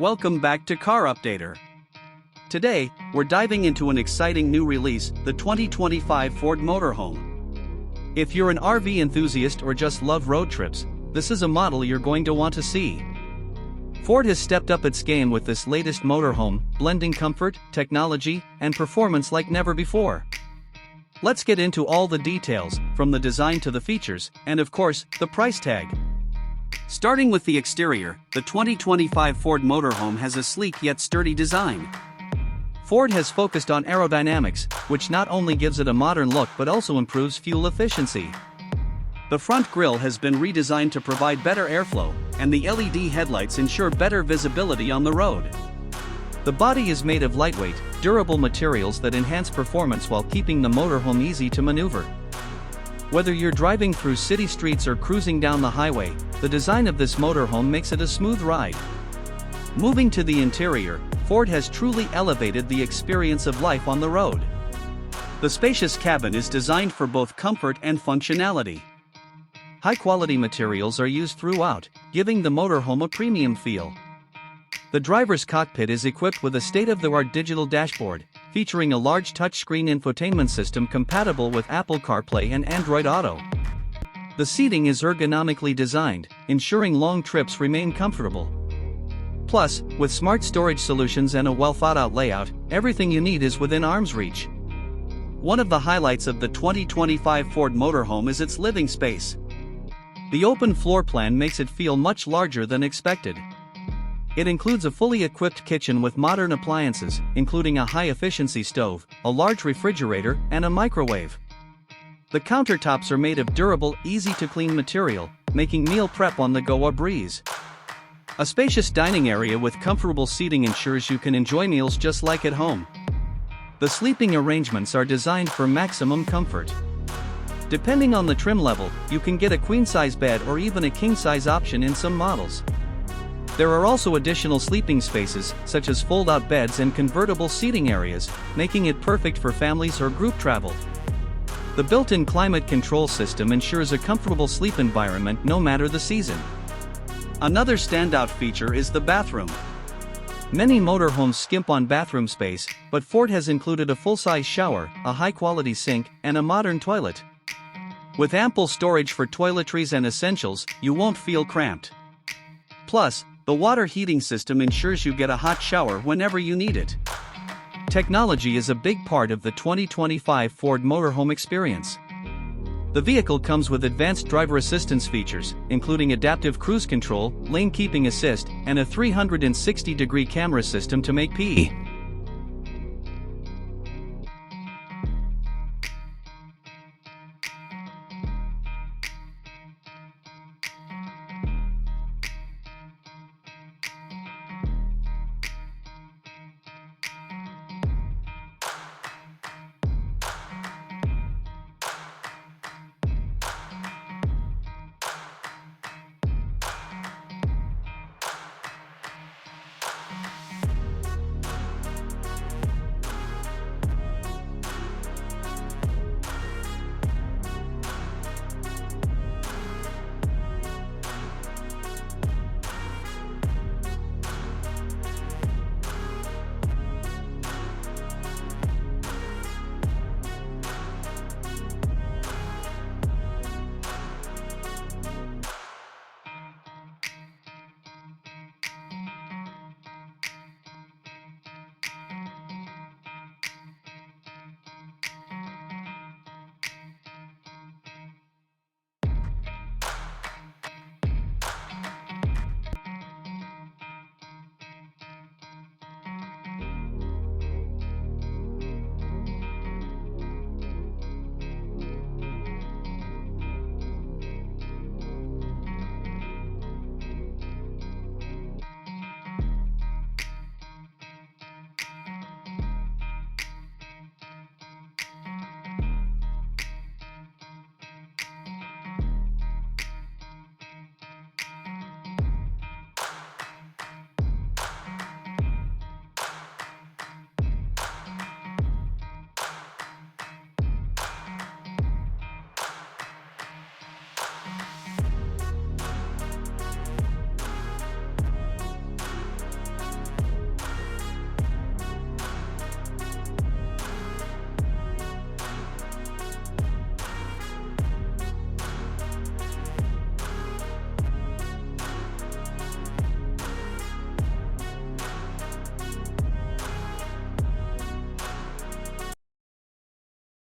Welcome back to Car Updater. Today, we're diving into an exciting new release, the 2025 Ford Motorhome. If you're an RV enthusiast or just love road trips, this is a model you're going to want to see. Ford has stepped up its game with this latest motorhome, blending comfort, technology, and performance like never before. Let's get into all the details, from the design to the features, and of course, the price tag. Starting with the exterior, the 2025 Ford Motorhome has a sleek yet sturdy design. Ford has focused on aerodynamics, which not only gives it a modern look but also improves fuel efficiency. The front grille has been redesigned to provide better airflow, and the LED headlights ensure better visibility on the road. The body is made of lightweight, durable materials that enhance performance while keeping the motorhome easy to maneuver. Whether you're driving through city streets or cruising down the highway, the design of this motorhome makes it a smooth ride. Moving to the interior, Ford has truly elevated the experience of life on the road. The spacious cabin is designed for both comfort and functionality. High-quality materials are used throughout, giving the motorhome a premium feel. The driver's cockpit is equipped with a state-of-the-art digital dashboard, featuring a large touchscreen infotainment system compatible with Apple CarPlay and Android Auto. The seating is ergonomically designed, ensuring long trips remain comfortable. Plus, with smart storage solutions and a well-thought-out layout, everything you need is within arm's reach. One of the highlights of the 2025 Ford Motorhome is its living space. The open floor plan makes it feel much larger than expected. It includes a fully equipped kitchen with modern appliances, including a high-efficiency stove, a large refrigerator, and a microwave. The countertops are made of durable, easy-to-clean material, making meal prep on the go a breeze. A spacious dining area with comfortable seating ensures you can enjoy meals just like at home. The sleeping arrangements are designed for maximum comfort. Depending on the trim level, you can get a queen-size bed or even a king-size option in some models. There are also additional sleeping spaces, such as fold-out beds and convertible seating areas, making it perfect for families or group travel. The built-in climate control system ensures a comfortable sleep environment no matter the season. Another standout feature is the bathroom. Many motorhomes skimp on bathroom space, but Ford has included a full-size shower, a high-quality sink, and a modern toilet. With ample storage for toiletries and essentials, you won't feel cramped. Plus, the water heating system ensures you get a hot shower whenever you need it. Technology is a big part of the 2025 Ford Motorhome experience. The vehicle comes with advanced driver assistance features, including adaptive cruise control, lane keeping assist, and a 360-degree camera system to make